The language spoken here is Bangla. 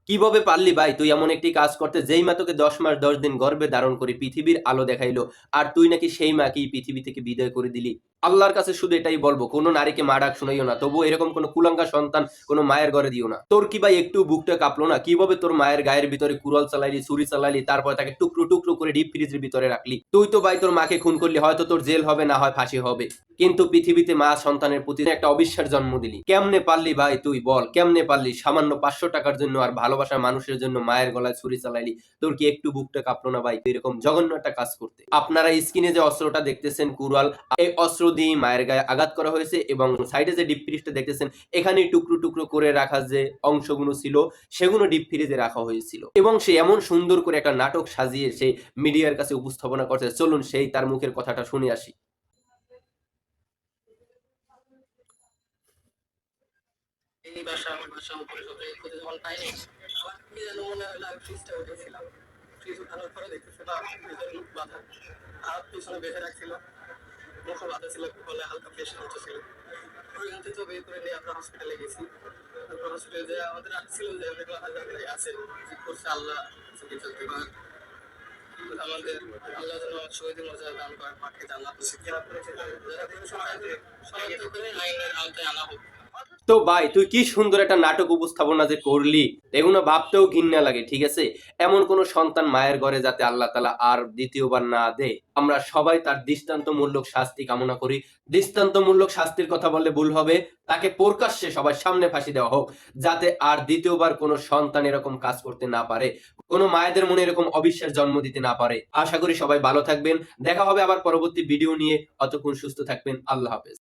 কিভাবে পারলি ভাই তুই এমন একটি কাজ করতে যেই মা তোকে 10 মাস 10 দিন গর্ভে ধারণ করে পৃথিবীর আলো দেখাইলো, আর তুই নাকি সেই মাকেই পৃথিবী থেকে বিদায় করে দিলি। আল্লাহর কাছে শুধু এটাই বলবো, কোনো নারীকে মা ডাক শুনাইও না, তবু এরকম কোনো কুলাঙ্গা সন্তান কোনো মায়ের ঘরে দিও না। তোর কি ভাই একটু বুকটা কাঁপলো না? কিভাবে তোর মায়ের গায়ের ভিতরে কুড়াল চালাইলি, ছুরি চালাইলি, তারপরে তাকে টুকরো টুকরো করে ডিপ ফ্রিজের ভিতরে রাখলি। তুই তো ভাই তোর মাকে খুন করলি, হয়তো তোর জেল হবে, না হয় ফাঁসি হবে, কিন্তু পৃথিবীতে মা সন্তানের প্রতি একটা অবিশ্বাস জন্ম দিলি। কেমনে পারলি ভাই তুই বল, কেমনে পারলি? সামান্য 500 টাকার জন্য আর ভালোবাসার মানুষের জন্য মায়ের গলায় ছুরি চালাইলি। তোর কি একটু বুকটা কাঁপলো না ভাই এরকম জঘন্য একটা কাজ করতে? আপনারা স্ক্রিনে যে অস্ত্রটা দেখতেছেন কুড়াল, এই অস্ত্র দিয়ে মায়ের গায়ে আঘাত করা হয়েছে, এবং সাইডে যে ডিপ ফ্রিজটা দেখতেছেন এখানে টুকরো টুকরো করে রাখা যে অংশগুলো ছিল সেগুলো ডিপ ফ্রিজে রাখা হয়েছিল, এবং সে এমন সুন্দর করে একটা নাটক সাজিয়ে সে মিডিয়ার কাছে উপস্থাপনা করছে। চলুন সেই তার মুখের কথাটা শুনে আসি। এই বাসা আমার বাসা উপরে সব জায়গায় খুঁজে যখন পাইনি, আমার কি যেন মনে হলো আমি ফ্রিজটা উঠেছিলাম। ফ্রিজ উঠানোর পরে দেখতেছিলাম ফ্রিজের মুখ বাঁধা, হাত পিছনে বেঁধে রাখছিল, মুখও বাঁধা ছিল, গলায় হালকা প্রেশার হচ্ছিল। ওইখান থেকে তো বের করে নিয়ে আমরা হসপিটালে গেছি। তারপর হসপিটালে যে আমাদের আসছিল যে অনেক হাজার আছে, কি করছে আল্লাহ চিকিৎসা দেবার। আমাদের আল্লাহ যেন শহীদের মর্যাদা দান করেন, মাকে জান্নাত নসিব করেন। যারা শনাক্ত করে আইনের আওতায় আনা হোক। তো ভাই তুই কি সুন্দর একটা নাটক উপস্থাপনা যে করলি, এগুলো ভাবতেও ঘৃণা লাগে। ঠিক আছে, এমন কোন সন্তান মায়ের ঘরে যাতে আল্লাহ তাআলা আর দ্বিতীয়বার না দেয়। আমরা সবাই তার দৃষ্টান্তমূলক শাস্তি কামনা করি। দৃষ্টান্তমূলক শাস্তির কথা বললে ভুল হবে, তাকে প্রকাশ্যে সবার সামনে ফাঁসি দেওয়া হোক, যাতে আর দ্বিতীয়বার কোনো সন্তান এরকম কাজ করতে না পারে, কোনো মায়েদের মনে এরকম অবিশ্বাস জন্ম দিতে না পারে। আশা করি সবাই ভালো থাকবেন, দেখা হবে আবার পরবর্তী ভিডিও নিয়ে। অতক্ষণ সুস্থ থাকবেন, আল্লাহ হাফেজ।